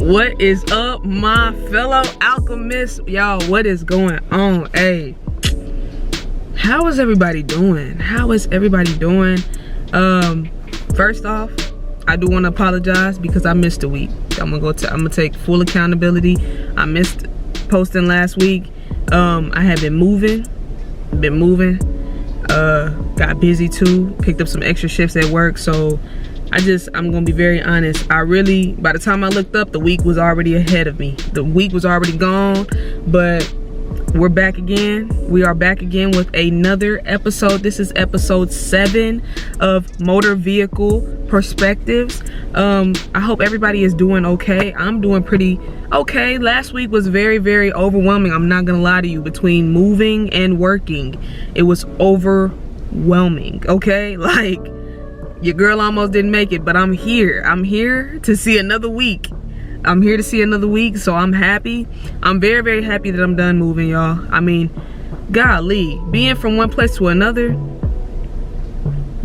What is up, my fellow alchemists? Y'all, what is going on? Hey, how is everybody doing? First off, I do want to apologize because I missed a week. I'm gonna take full accountability. I missed posting last week. I have been moving, got busy too, picked up some extra shifts at work, so I'm gonna be very honest. By the time I looked up, the week was already ahead of me. The week was already gone, but we're back again. We are back again with another episode. This is episode 7 of Motor Vehicle Perspectives. I hope everybody is doing okay. I'm doing pretty okay. Last week was very, very overwhelming. I'm not gonna lie to you. Between moving and working, it was overwhelming, okay? Like, your girl almost didn't make it, but I'm here. I'm here to see another week. So I'm happy. I'm very, very happy that I'm done moving, y'all. I mean, golly, being from one place to another,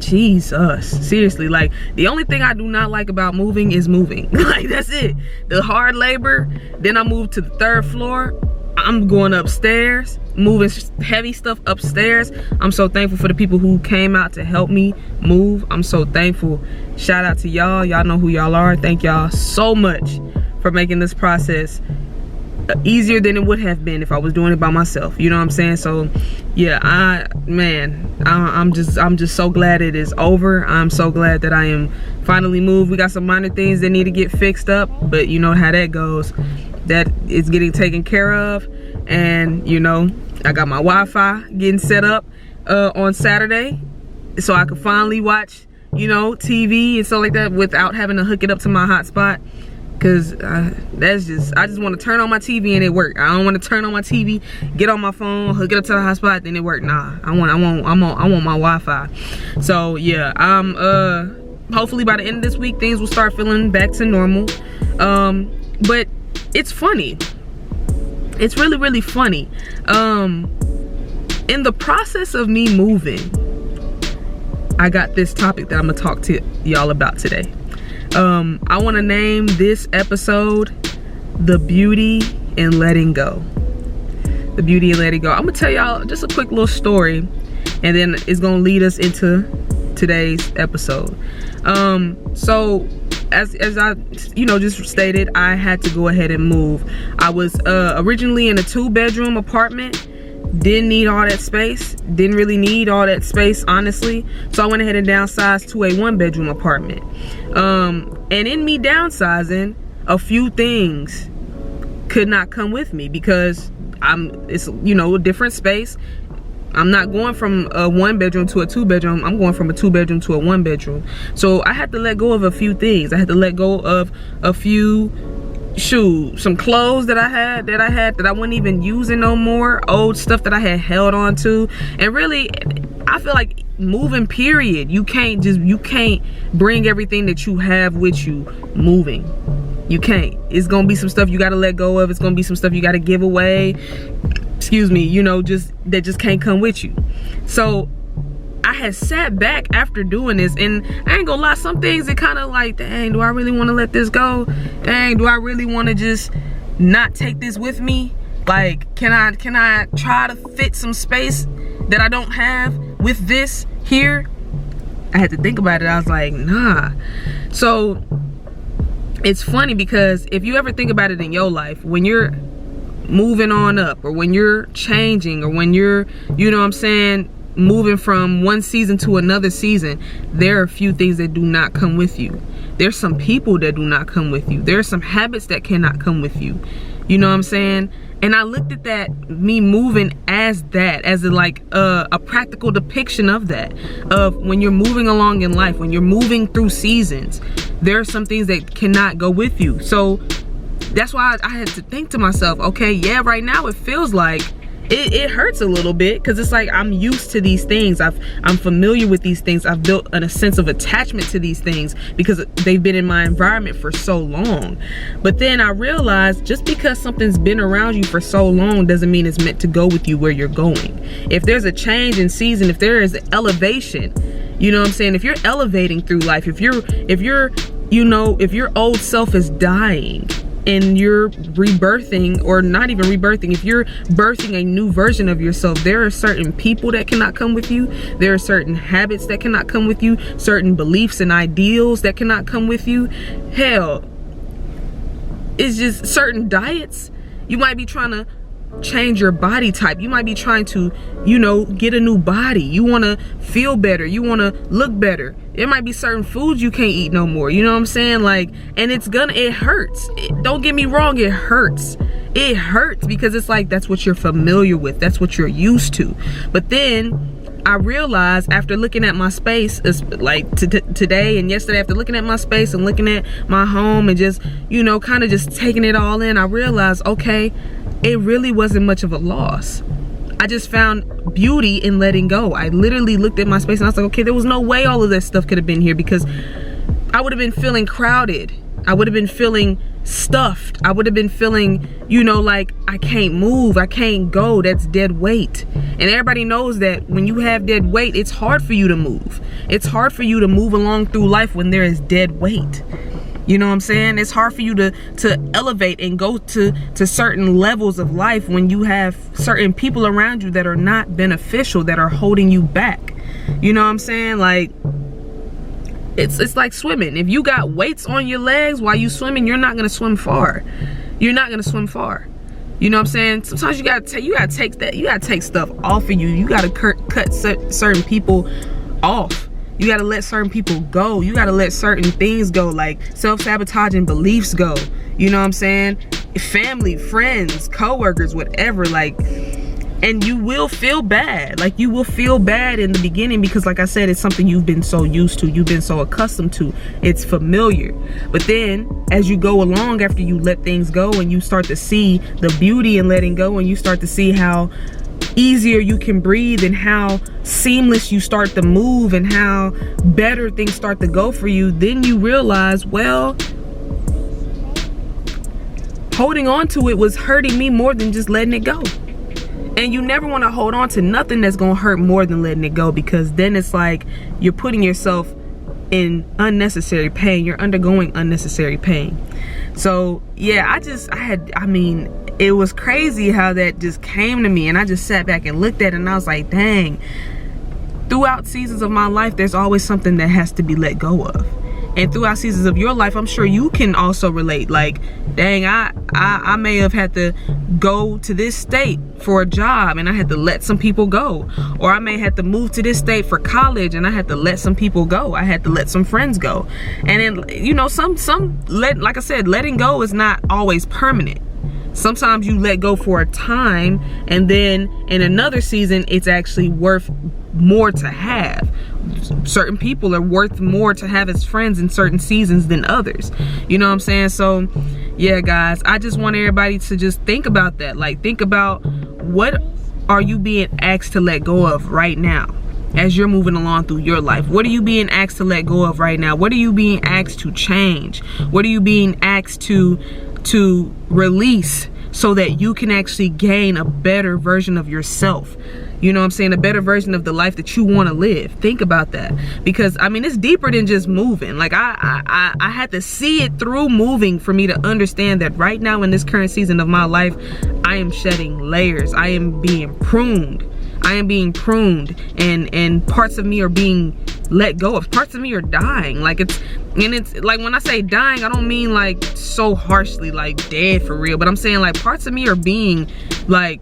Jesus, seriously. Like, the only thing I do not like about moving is moving. Like, that's it. The hard labor. Then I moved to the 3rd floor. I'm going upstairs, moving heavy stuff upstairs. I'm so thankful for the people who came out to help me move. I'm so thankful. Shout out to y'all. Y'all know who y'all are. Thank y'all so much for making this process easier than it would have been if I was doing it by myself. You know what I'm saying? So yeah, I'm just so glad it is over. I'm so glad that I am finally moved. We got some minor things that need to get fixed up, but you know how that goes. That is getting taken care of, and you know, I got my Wi-Fi getting set up on Saturday, so I could finally watch, you know, TV and stuff like that without having to hook it up to my hotspot. Cause I just want to turn on my TV and it work. I don't want to turn on my TV, get on my phone, hook it up to the hotspot, then it work. Nah, I want my Wi-Fi. So yeah, hopefully by the end of this week things will start feeling back to normal. But it's funny. It's really, really funny. In the process of me moving, I got this topic that I'm gonna talk to y'all about today. I want to name this episode The Beauty in Letting Go. The Beauty in Letting Go. I'm gonna tell y'all just a quick little story, and then it's gonna lead us into today's episode. So as I, you know, just stated, I had to go ahead and move. I was originally in a 2-bedroom apartment. Didn't need all that space. Didn't really need all that space, honestly. So I went ahead and downsized to a 1-bedroom apartment. And in me downsizing, a few things could not come with me because it's, you know, a different space. I'm not going from a 1-bedroom to a 2-bedroom. I'm going from a 2-bedroom to a 1-bedroom. So I had to let go of a few things. I had to let go of a few shoes, some clothes that I had that I wasn't even using no more, old stuff that I had held on to. And really, I feel like moving, period, you can't bring everything that you have with you moving. You can't. It's gonna be some stuff you gotta let go of. It's gonna be some stuff you gotta give away. Excuse me, you know, that just can't come with you. So I had sat back after doing this, and I ain't gonna lie, some things it kind of like, dang, do I really want to let this go? Dang, do I really want to just not take this with me? Like, can I try to fit some space that I don't have with this here? I had to think about it. I was like, nah. So it's funny because if you ever think about it in your life, when you're moving on up, or when you're changing, or when you're, you know what I'm saying, moving from one season to another season, there are a few things that do not come with you. There's some people that do not come with you. There are some habits that cannot come with you. You know what I'm saying? And I looked at that, me moving, as a practical depiction of that, of when you're moving along in life, when you're moving through seasons, there are some things that cannot go with you. So that's why I had to think to myself, okay, yeah, right now it feels like it hurts a little bit, because it's like I'm used to these things. I'm familiar with these things. I've built a sense of attachment to these things because they've been in my environment for so long. But then I realized, just because something's been around you for so long doesn't mean it's meant to go with you where you're going. If there's a change in season, if there is elevation, you know what I'm saying, if you're elevating through life, if your old self is dying, and you're rebirthing, or not even rebirthing, if you're birthing a new version of yourself, there are certain people that cannot come with you. There are certain habits that cannot come with you, certain beliefs and ideals that cannot come with you. Hell, it's just certain diets. You might be trying to change your body type. You might be trying to, you know, get a new body. You want to feel better. You want to look better. There might be certain foods you can't eat no more. You know what I'm saying? Like, and it hurts. Don't get me wrong, it hurts. It hurts because it's like, that's what you're familiar with. That's what you're used to. But then I realized after looking at my space, like today and yesterday, after looking at my space and looking at my home and just, you know, kind of just taking it all in, I realized, okay, it really wasn't much of a loss. I just found beauty in letting go. I literally looked at my space and I was like, okay, there was no way all of that stuff could have been here, because I would have been feeling crowded. I would have been feeling stuffed. I would have been feeling, you know, like I can't move, I can't go. That's dead weight. And everybody knows that when you have dead weight, it's hard for you to move. It's hard for you to move along through life when there is dead weight. You know what I'm saying? It's hard for you to elevate and go to certain levels of life when you have certain people around you that are not beneficial, that are holding you back. You know what I'm saying? Like, it's like swimming. If you got weights on your legs while you swimming, you're not gonna swim far. You're not gonna swim far. You know what I'm saying? Sometimes you gotta take stuff off of you. You gotta cut certain people off. You gotta let certain people go. You gotta let certain things go, like self-sabotaging beliefs go. You know what I'm saying? Family, friends, co-workers, whatever, like, and you will feel bad. Like, you will feel bad in the beginning because, like I said, it's something you've been so used to, you've been so accustomed to, it's familiar. But then as you go along, after you let things go and you start to see the beauty in letting go, and you start to see how easier you can breathe and how seamless you start to move and how better things start to go for you, then you realize, well, holding on to it was hurting me more than just letting it go. And you never want to hold on to nothing that's gonna hurt more than letting it go, because then it's like you're putting yourself in unnecessary pain. You're undergoing unnecessary pain. So yeah, I mean, it was crazy how that just came to me, and I just sat back and looked at it and I was like, dang, throughout seasons of my life, there's always something that has to be let go of. And throughout seasons of your life, I'm sure you can also relate. Like, dang, I may have had to go to this state for a job and I had to let some people go. Or I may have to move to this state for college and I had to let some people go. I had to let some friends go. And then, you know, like I said, letting go is not always permanent. Sometimes you let go for a time, and then in another season, it's actually worth more to have. Certain people are worth more to have as friends in certain seasons than others. You know what I'm saying? So yeah, guys, I just want everybody to just think about that. Like, think about, what are you being asked to let go of right now as you're moving along through your life? What are you being asked to let go of right now? What are you being asked to change? What are you being asked to release so that you can actually gain a better version of yourself? You know what I'm saying? A better version of the life that you want to live. Think about that. Because, I mean, it's deeper than just moving. Like, I had to see it through moving for me to understand that right now in this current season of my life, I am shedding layers. I am being pruned. I am being pruned, and parts of me are being let go of. Parts of me are dying. Like, it's like, when I say dying, I don't mean like so harshly, like dead for real, but I'm saying like parts of me are being like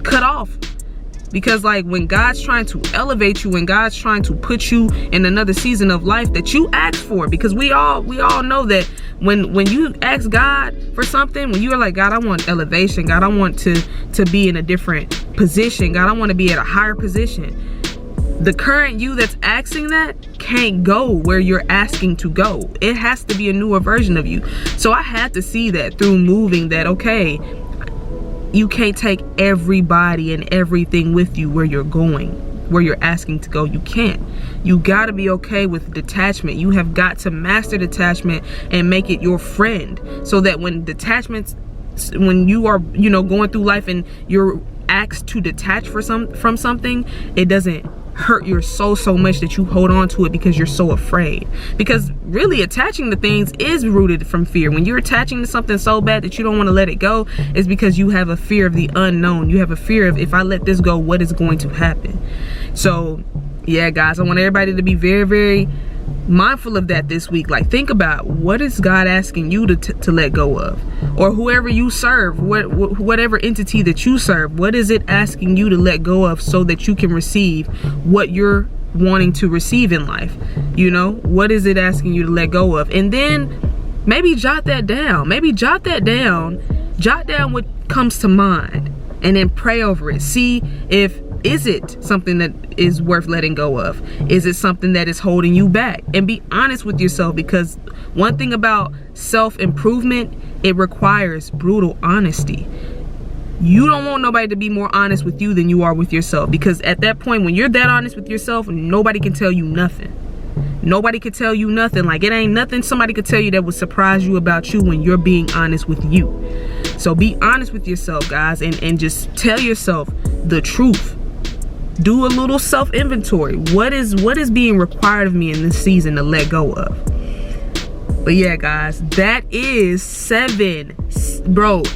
cut off. Because like, when God's trying to elevate you, when God's trying to put you in another season of life that you asked for, because we all know that when you ask God for something, when you are like, God, I want elevation, God, I want to be in a different position, God, I want to be at a higher position, the current you that's asking that can't go where you're asking to go. It has to be a newer version of you. So I had to see that through moving, that okay, you can't take everybody and everything with you where you're going, where you're asking to go. You can't. You got to be okay with detachment. You have got to master detachment and make it your friend, so that when you are, you know, going through life and you're asked to detach from something, it doesn't hurt your soul so much that you hold on to it because you're so afraid. Because really attaching to things is rooted from fear. When you're attaching to something so bad that you don't want to let it go, it's because you have a fear of the unknown. You have a fear of, if I let this go, what is going to happen? So yeah, guys, I want everybody to be very, very mindful of that this week. Like, think about, what is God asking you to let go of? Or whoever you serve, whatever entity that you serve, what is it asking you to let go of so that you can receive what you're wanting to receive in life? You know, what is it asking you to let go of? And then maybe jot that down. Jot down what comes to mind, and then pray over it. See if, is it something that is worth letting go of? Is it something that is holding you back? And be honest with yourself, because one thing about self-improvement, it requires brutal honesty. You don't want nobody to be more honest with you than you are with yourself, because at that point, when you're that honest with yourself, nobody can tell you nothing. Nobody could tell you nothing. Like, it ain't nothing somebody could tell you that would surprise you about you when you're being honest with you. So be honest with yourself, guys, and just tell yourself the truth. Do a little self-inventory. What is being required of me in this season to let go of? But yeah, guys, that is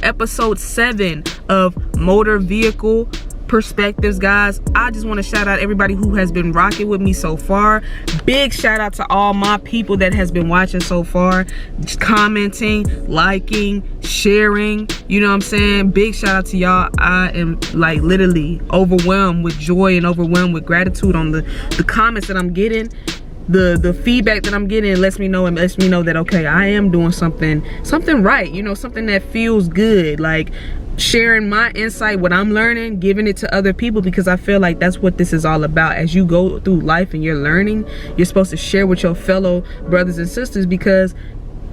episode 7 of Motor Vehicle Perspectives, guys. I just want to shout out everybody who has been rocking with me so far. Big shout out to all my people that has been watching so far, commenting, liking, sharing, you know what I'm saying? Big shout out to y'all. I am like literally overwhelmed with joy and overwhelmed with gratitude on the comments that I'm getting. The feedback that I'm getting lets me know that, okay, I am doing something right, you know, something that feels good. Like, sharing my insight, what I'm learning, giving it to other people, because I feel like that's what this is all about. As you go through life and you're learning, you're supposed to share with your fellow brothers and sisters, because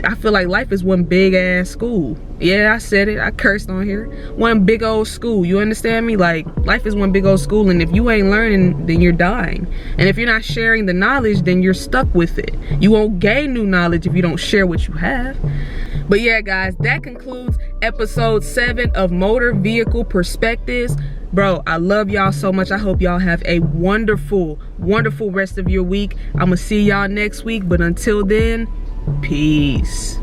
I feel like life is one big ass school. Yeah, I said it, I cursed on here. One big old school, you understand me? Like, life is one big old school, and if you ain't learning, then you're dying. And if you're not sharing the knowledge, then you're stuck with it. You won't gain new knowledge if you don't share what you have. But yeah, guys, that concludes episode 7 of Motor Vehicle Perspectives. Bro, I love y'all so much. I hope y'all have a wonderful, wonderful rest of your week. I'm gonna see y'all next week, but until then, peace.